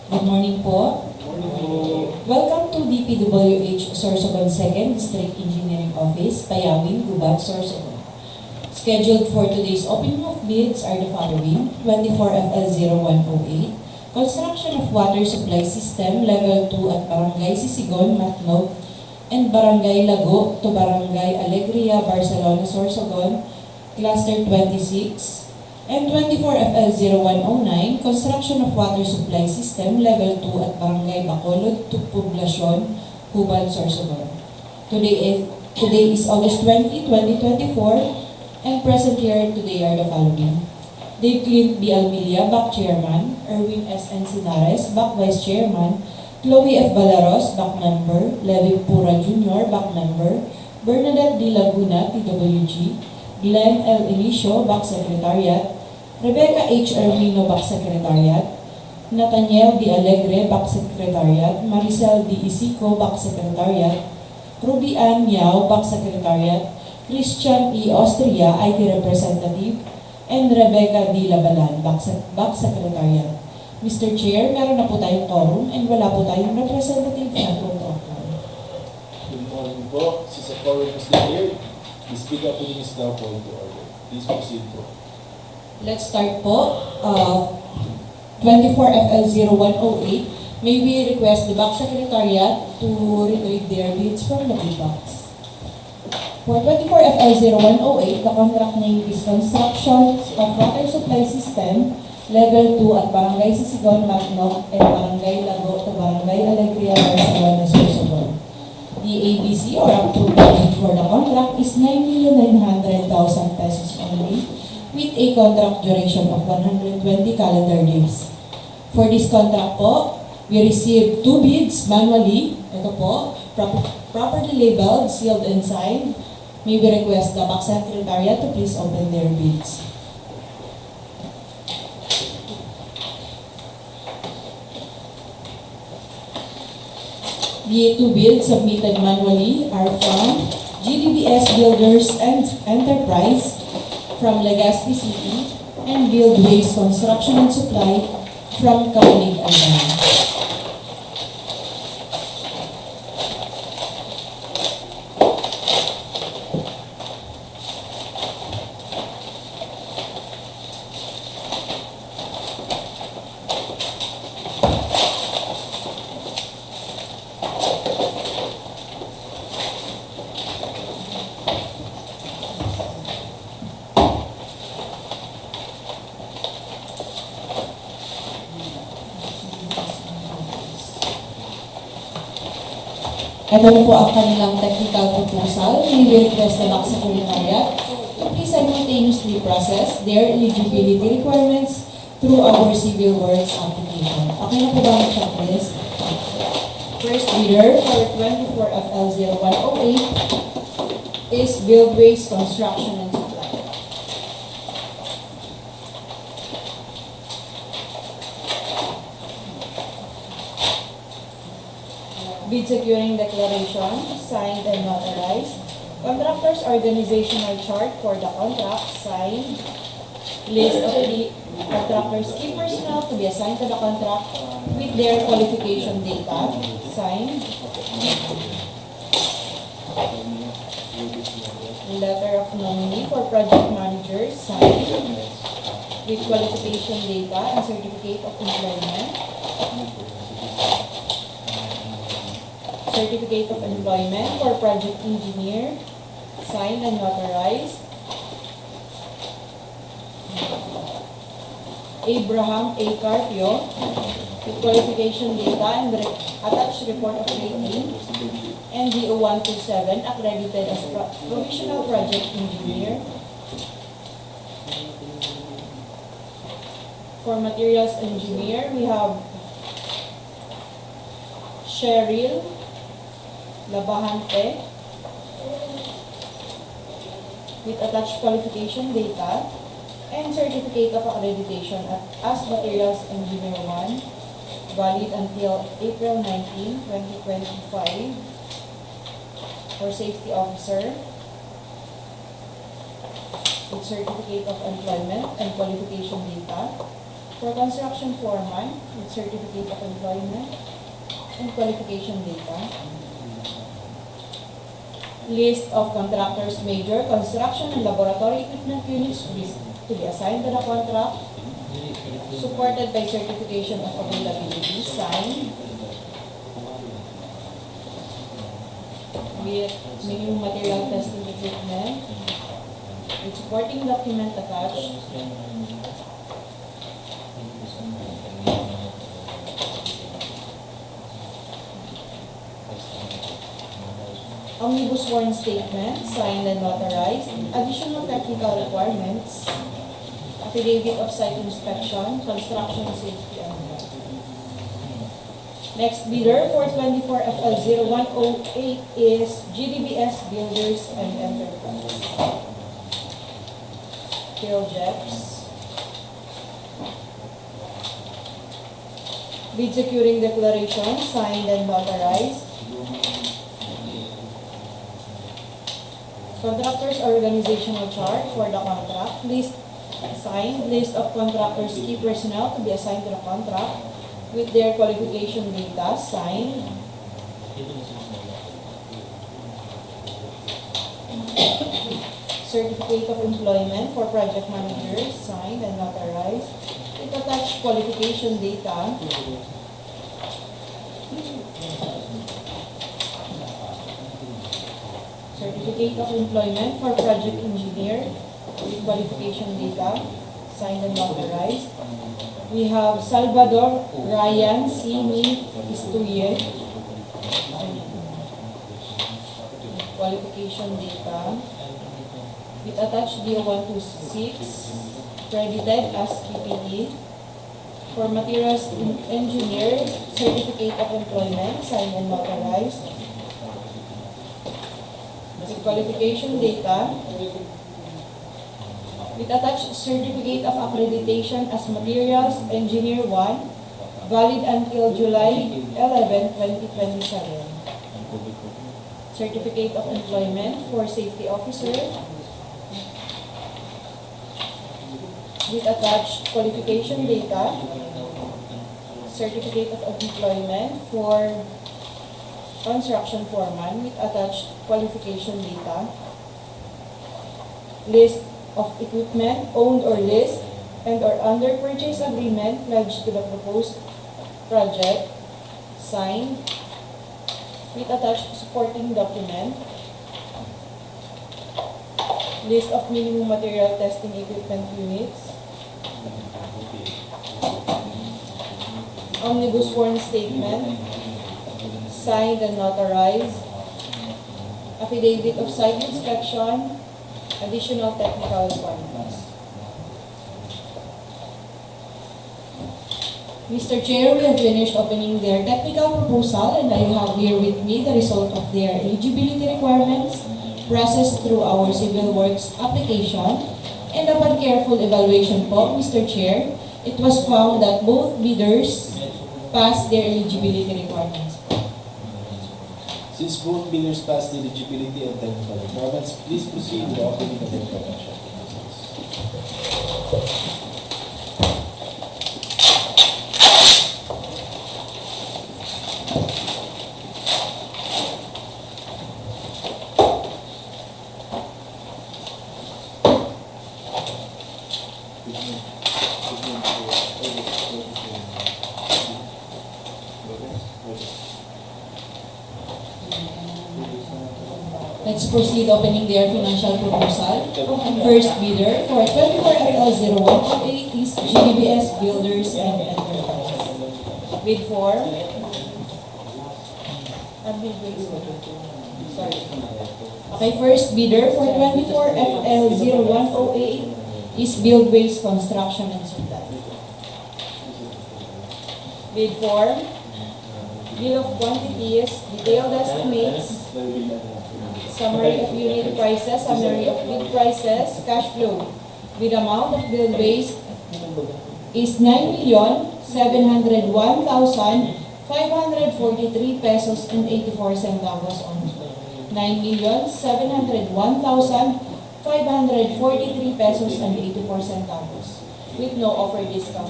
Good morning po. Welcome to DPWH Sorsogon 2nd District Engineering Office, Payawin, Juban, Sorsogon. Scheduled for today's opening of bids are the following: 24FL0108, construction of water supply system level 2 at Barangay Sisigon, Matnog, and Barangay Lago to Barangay Alegria, Barcelona, Sorsogon, Cluster 26. And 24FL0109, construction of water supply system level 2 at Barangay Bacolod to Poblacion, Juban, Sorsogon. Today is August 20, 2024, and present here today are the following: Dave Clint B. Almilia, back chairman; Erwin S. Encinares, back vice chairman; Chloe F. Balaros, back member; Levi Pura Jr., back member; Bernadette D. Laguna, TWG; Glenn L. Inicio, back secretariat; Rebecca H. Ermino, back secretariat; Nathaniel D. Alegria, back secretariat; Maricel D. Isico, back secretariat; Ruby Ann Yao, back secretariat; Christian E. Austria, IT representative; and Rebecca D. Labalan, back secretariat. Mr. Chair, meron na po tayong quorum and wala po tayong representative na protocol. Good morning po. Since the quorum is declared, the speaker putting is now called to order. Please proceed po. Let's start po. 24FL0108, may we request the back secretariat to retrieve their bids from the bid box. For 24FL0108, the contract name is Construction of Water Supply System Level 2 at Barangay Sisigon, Matnog, and Barangay Lago to Barangay Alegria, Barcelona, Sorsogon. The ABC or approved bid for the contract is 9,900,000 pesos only, with a contract duration of 120 calendar days. For this contract po, we received 2 bids manually. Ito po, properly labeled, sealed, and signed. May we request the back secretariat to please open their bids. The 2 bids submitted manually are from GDBS Builders and Enterprise from Legazpi City, and Buildways Construction and Supply from Kapalig, Albay. Ito na po ang kanilang technical proposal. We request the back secretariat to please simultaneously process their eligibility requirements through our civil works application. Okay na po ba ang checklist? First bidder for 24FL0108 is Buildways Construction and Supply. Bid securing declaration, signed and notarized. Contractors organizational chart for the contract, signed. List of the contractors' key personnel to be assigned to the contract with their qualification data, signed. Letter of nominee for project manager, signed. With qualification data and certificate of employment. Certificate of employment for project engineer, signed and notarized. Abraham A. Carpio, with qualification data and attached report of rating, and DO127, accredited as provisional project engineer. For materials engineer, we have Cheryl Labahante, with attached qualification data and certificate of accreditation as Materials Engineer 1, valid until April 19, 2025. For safety officer, with certificate of employment and qualification data. For construction foreman, with certificate of employment and qualification data. List of contractors major, construction and laboratory equipment units to be assigned to the contract, supported by certification of availability, signed, with minimum material testing equipment, with supporting document attached, omnibus sworn statement, signed and notarized, additional technical requirements, affidavit of site inspection, construction safety and health. Next bidder for 24 FL0108 is GDBS Builders and Enterprise. Jeps. Bid securing declaration, signed and notarized. Contractors organizational chart for the contract. List signed. List of contractors key personnel to be assigned to the contract with their qualification data. Signed. Certificate of employment for project managers. Signed and notarized. With attached qualification data. Certificate of employment for project engineer with qualification data, signed and notarized. We have Salvador Ryan Sini Istuye, qualification data, with attached DO126, credited as PPE. For materials engineer, certificate of employment, signed and notarized. With qualification data, with attached certificate of accreditation as materials engineer 1, valid until July 11, 2027. Certificate of employment for safety officer, with attached qualification data, certificate of employment for construction foreman with attached qualification data, list of equipment owned or leased and or under purchase agreement pledged to the proposed project, signed, with attached supporting document, list of minimum material testing equipment units, omnibus sworn statement, signed and notarized, affidavit of site inspection, additional technical requirements. Mr. Chair, we have finished opening their technical proposal and I have here with me the result of their eligibility requirements processed through our Civil Works application. And upon careful evaluation po, Mr. Chair, it was found that both bidders passed their eligibility requirements. Since both bidders passed the eligibility and technical requirements, please proceed with the opening of the production. Let's proceed opening their financial proposal. First bidder for 24FL0108 is GDBS Builders and Enterprise. Bid for Okay, first bidder for 24FL0108 is Buildways Construction and Supply. Bid for bill of quantities, detailed estimates, summary of unit prices, summary of bid prices, cash flow. With amount of Buildways is 9,701,543 pesos and 84 centavos only. 9,701,543 pesos and 84 centavos with no offer discount.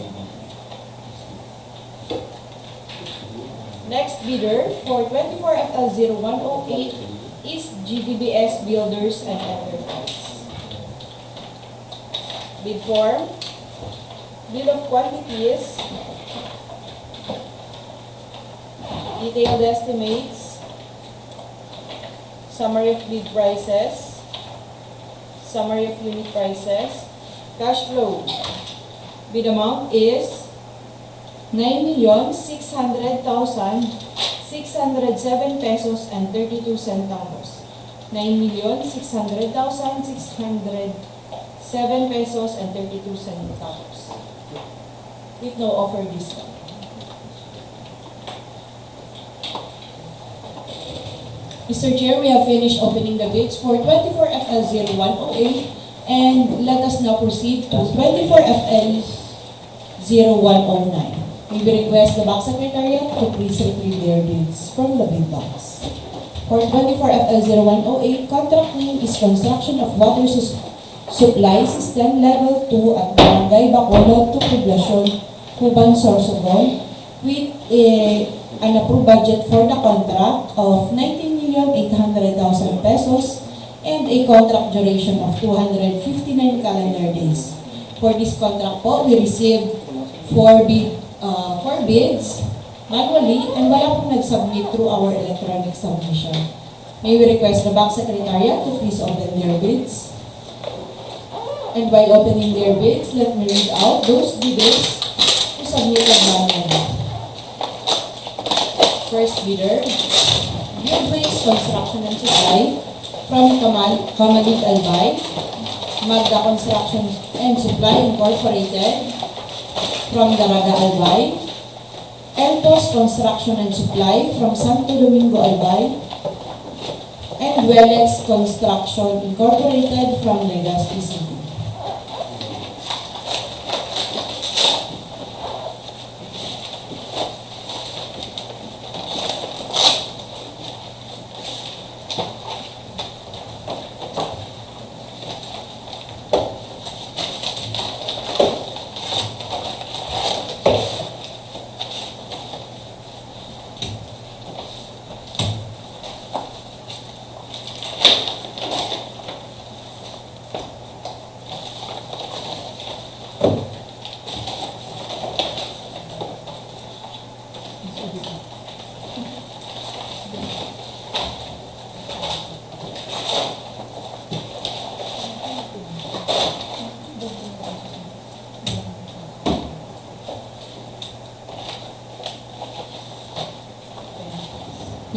Next bidder for 24FL0108 is GDBS Builders and Enterprise. Bid form, bill of quantities, detailed estimates, summary of bid prices, summary of unit prices, cash flow. Bid amount is 9,600,607 pesos and 32 centavos. 9,600,607 pesos and 32 centavos. With no offer discount. Mr. Chair, we have finished opening the bids for 24FL0108 and let us now proceed to 24FL0109. We will request the Bank Secretariat to please retrieve their bids from the bid box. For 24FL0108, contract name is Construction of Water Supply System Level 2 at Barangay Bacolod to Poblacion, Juban, Sorsogon, with an approved budget for the contract of 19,800,000 pesos and a contract duration of 259 calendar days. For this contract po, we received 4 bids manually and wala pong nag-submit through our electronic submission. May we request the Bank Secretariat to please open their bids. And by opening their bids, let me read out those bidders who submitted manually. First bidder, Buildbase Construction and Supply from Kamalit Albay, Magda Construction and Supply Incorporated from Daraga Albay, Eltos Construction and Supply from Santo Domingo Albay, and Welex Construction Incorporated from Legazpi City.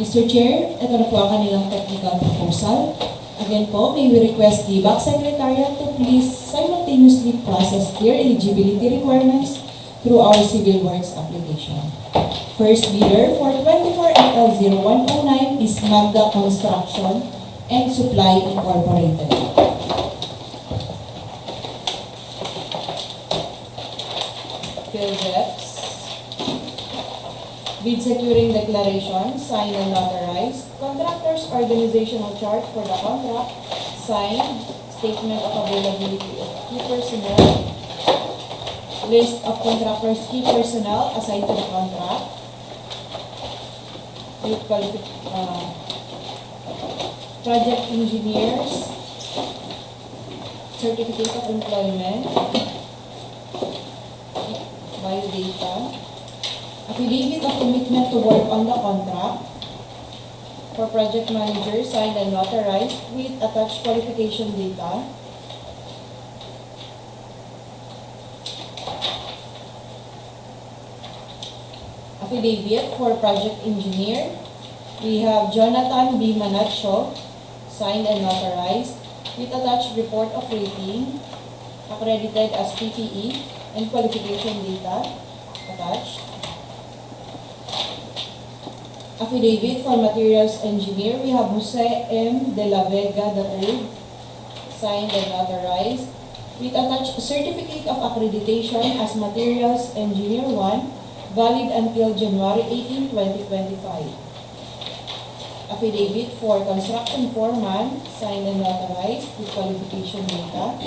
Mr. Chair, ito na po ang kanilang technical proposal. Again po, may we request the Bank Secretariat to please simultaneously process their eligibility requirements through our Civil Works application. First bidder for 24FL0109 is Magda Construction and Supply Incorporated. PhilDeps. Bid securing declaration, signed and notarized. Contractors organizational chart for the contract, signed. Statement of availability of key personnel. List of contractors' key personnel assigned to the contract. Project engineers. Certificate of employment. Biodata. Affidavit of commitment to work on the contract for project manager, signed and notarized with attached qualification data. Affidavit for project engineer. We have Jonathan B. Manacho, signed and notarized with attached report of rating, accredited as PTE, and qualification data attached. Affidavit for materials engineer, we have Jose M. De La Vega III, signed and notarized, with attached certificate of accreditation as materials engineer 1, valid until January 18, 2025. Affidavit for construction foreman, signed and notarized, with qualification data.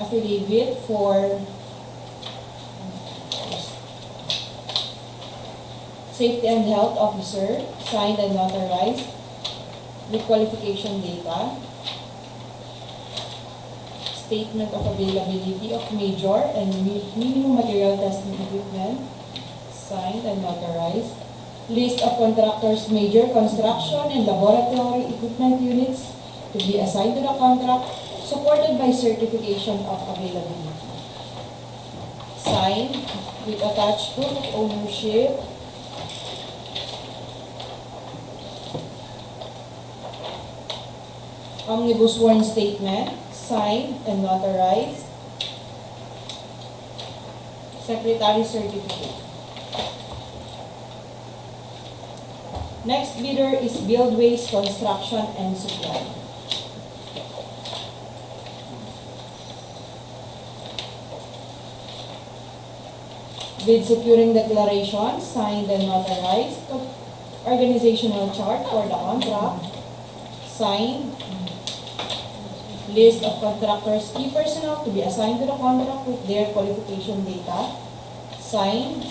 Affidavit for Safety and Health Officer, signed and notarized with qualification data. Statement of availability of major and minimum material testing equipment, signed and notarized. List of contractors' major construction and laboratory equipment units to be assigned to the contract, supported by certification of availability. Signed with attached proof of ownership. Omnibus sworn statement, signed and notarized. Secretary certificate. Next bidder is Buildways Construction and Supply. Bid securing declaration, signed and notarized. Organizational chart for the contract, signed. List of contractors' key personnel to be assigned to the contract with their qualification data, signed.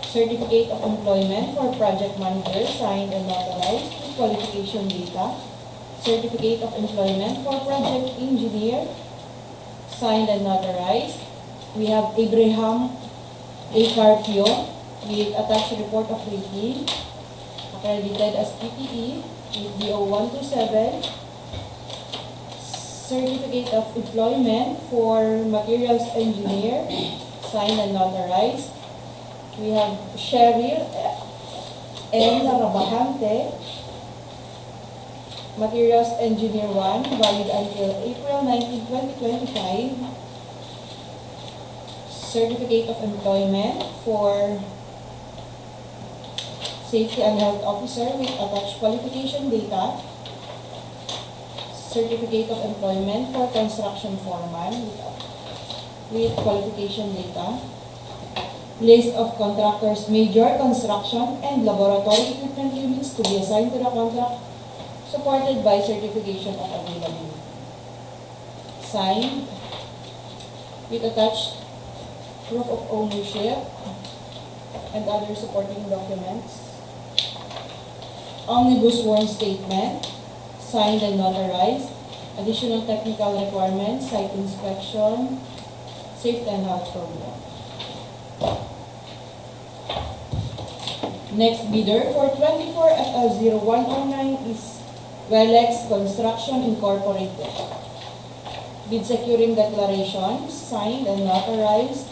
Certificate of employment for project manager, signed and notarized with qualification data. Certificate of employment for project engineer, signed and notarized. We have Abraham A. Carpio with attached report of rating, accredited as PTE with DO 127. Certificate of employment for materials engineer, signed and notarized. We have Cheryl N. Rabahante, Materials Engineer 1, valid until April 19, 2025. Certificate of Employment for Safety and Health Officer with attached qualification data. Certificate of Employment for Construction Foreman with qualification data. List of contractors' major construction and laboratory equipment units to be assigned to the contract, supported by certification of availability. Signed with attached proof of ownership and other supporting documents. Omnibus sworn statement, signed and notarized. Additional technical requirements, site inspection, safety and health program. Next bidder for 24 FL0109 is Welex Construction Incorporated. Bid securing declaration, signed and notarized.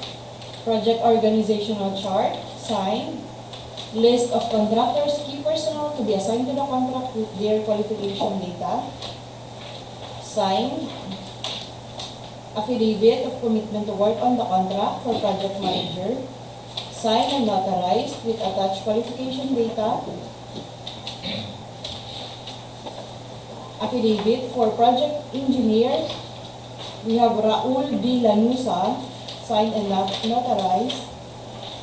Project organizational chart, signed. List of contractors' key personnel to be assigned to the contract with their qualification data, signed. Affidavit of commitment to work on the contract for project manager, signed and notarized with attached qualification data. Affidavit for project engineer, we have Raul D. Lanusa, signed and notarized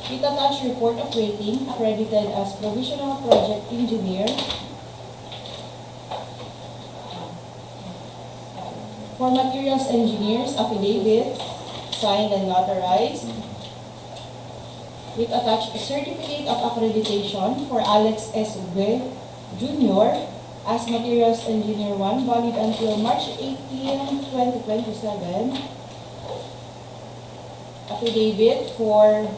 with attached report of rating, accredited as provisional project engineer. For materials engineers, affidavit, signed and notarized with attached certificate of accreditation for Alex S. Ube Jr. as Materials Engineer 1, valid until March 18, 2027. Affidavit for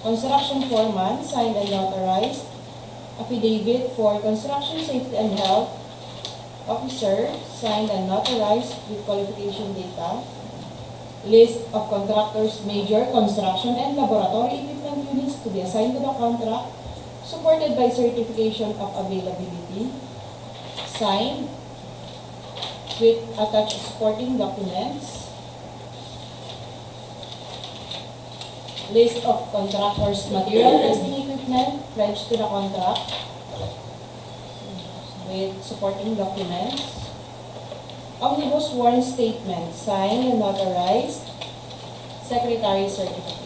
construction foreman, signed and notarized. Affidavit for construction safety and health officer, signed and notarized with qualification data. List of contractors' major construction and laboratory equipment units to be assigned to the contract, supported by certification of availability, signed with attached supporting documents. List of contractors' material testing equipment pledged to the contract with supporting documents. Omnibus sworn statement, signed and notarized. Secretary certificate.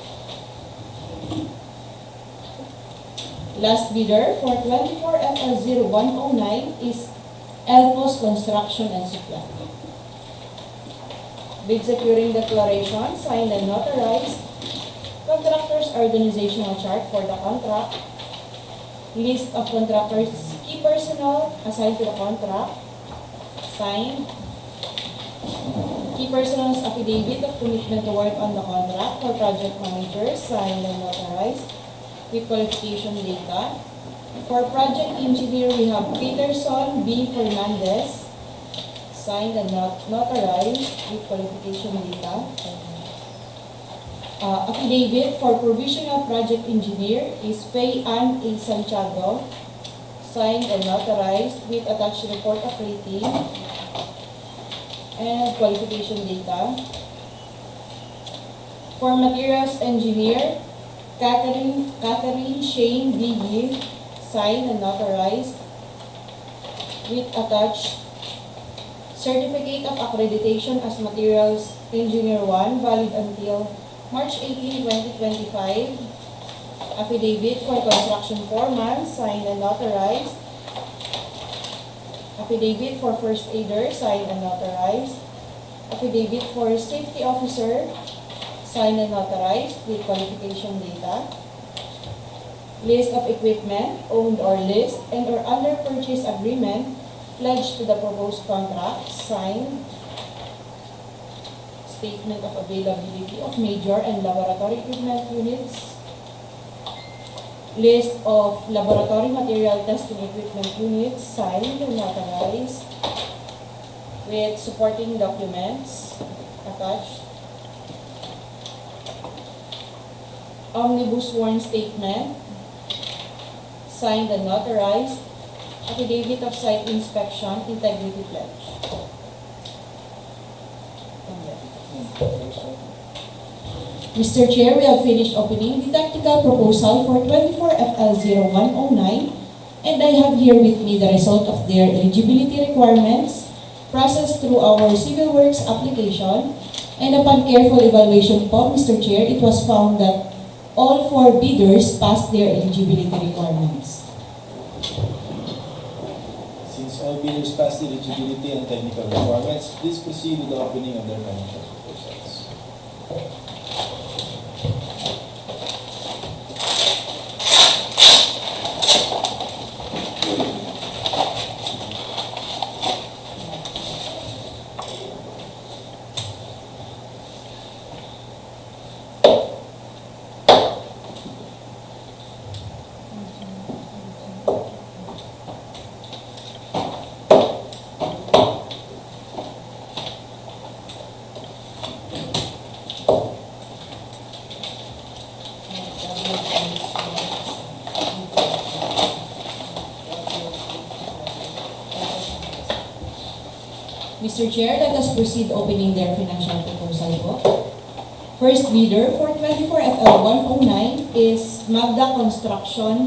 Last bidder for 24 FL0109 is Elpos Construction and Supply. Bid securing declaration, signed and notarized. Contractors organizational chart for the contract. List of contractors, key personnel assigned to the contract. Signed. Key personnel's affidavit of commitment to work on the contract for project managers, signed and notarized with qualification data. For project engineer, we have Peterson B. Fernandez, signed and notarized with qualification data. Affidavit for provisional project engineer is Fay Ann A. Santiago, signed and notarized with attached report of rating and qualification data. For materials engineer, Catherine Shane D. Yee, signed and notarized with attached certificate of accreditation as materials engineer 1, valid until March 18, 2025. Affidavit for construction foreman, signed and notarized. Affidavit for first aider, signed and notarized. Affidavit for safety officer, signed and notarized with qualification data. List of equipment owned or leased and or under purchase agreement pledged to the proposed contract, signed. Statement of availability of major and laboratory equipment units. List of laboratory material testing equipment units, signed and notarized with supporting documents attached. Omnibus sworn statement, signed and notarized. Affidavit of site inspection, integrity pledge. Mr. Chair, we have finished opening the tactical proposal for 24FL0109, and I have here with me the result of their eligibility requirements processed through our Civil Works application, and upon careful evaluation po, Mr. Chair, it was found that all 4 bidders passed their eligibility requirements. Since all bidders passed the eligibility and technical requirements, please proceed with the opening of their financial proposals. Mr. Chair, let us proceed opening their financial proposal po. First bidder for 24FL109 is Magda Construction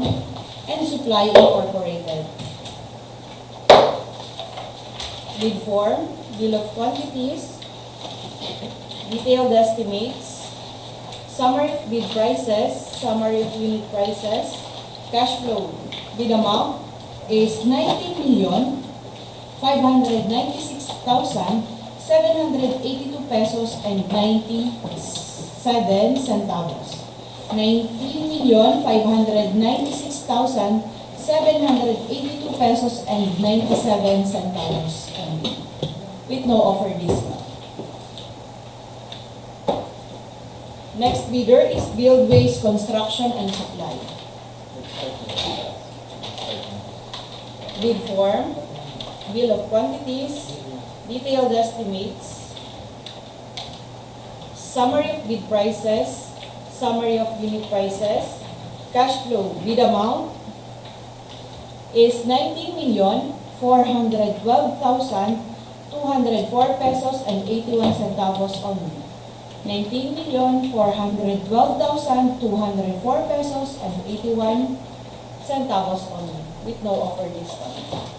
and Supply Incorporated. Bid form, bill of quantities, detailed estimates, summary of bid prices, summary of unit prices, cash flow. Bid amount is 90,596,782 pesos and 97 centavos. 19,596,782 pesos and 97 centavos with no offer discount. Next bidder is Buildways Construction and Supply. Bid form, bill of quantities, detailed estimates, summary of bid prices, summary of unit prices, cash flow. Bid amount is 19,412,204 pesos and 81 centavos only. 19,412,204 pesos and 81 centavos only with no offer discount.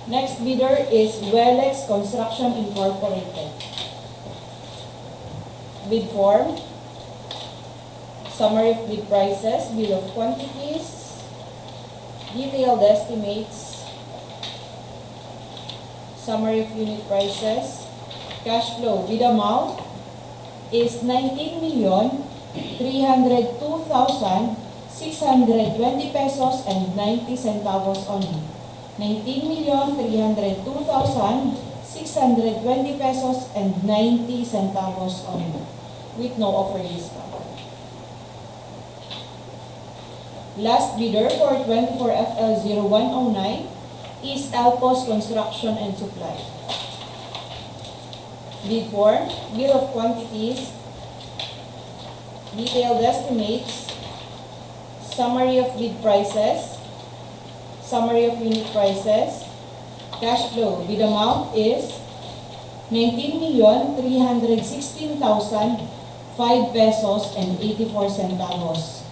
Next bidder is Welex Construction Incorporated. Bid form, summary of bid prices, bill of quantities, detailed estimates, summary of unit prices, cash flow. Bid amount is 19,302,620 pesos and 90 centavos only. 19,302,620 pesos and 90 centavos only, with no offer discount. Last bidder for 24FL0109 is Alpos Construction and Supply. Bid form, bill of quantities, detailed estimates, summary of bid prices, summary of unit prices, cash flow. Bid amount is 19,316,005 pesos and 84 centavos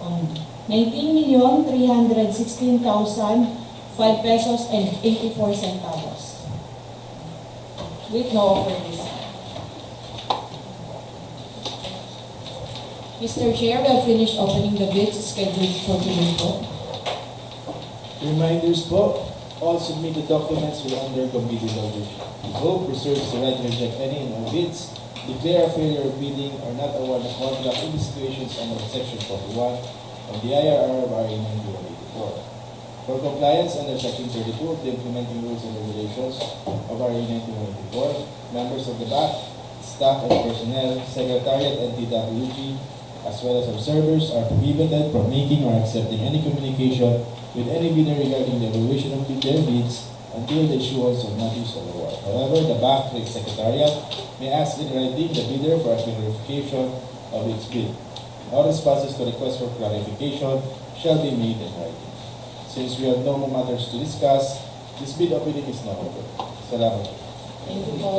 only. 19,316,005 pesos and 84 centavos. With no offer discount. Mr. Chair, we have finished opening the bids scheduled for today po. Reminders po, all submitted documents will undergo bidding evaluation. The vote reserves the right to reject any and all bids, declare a failure of bidding, or not award a contract in the situations under Section 41 of the IRR of RA 9184. For compliance under Section 32 of the Implementing Rules and Regulations of RA 9184, members of the BAC, staff and personnel, Secretariat and DPWH, as well as observers, are prohibited from making or accepting any communication with any bidder regarding the evaluation of their bids until the issuance of notice of award. However, the BAC Secretariat may ask in writing the bidder for a clarification of its bid. All responses to requests for clarification shall be made in writing. Since we have no more matters to discuss, this bid opening is now open. Salamat. Thank you po.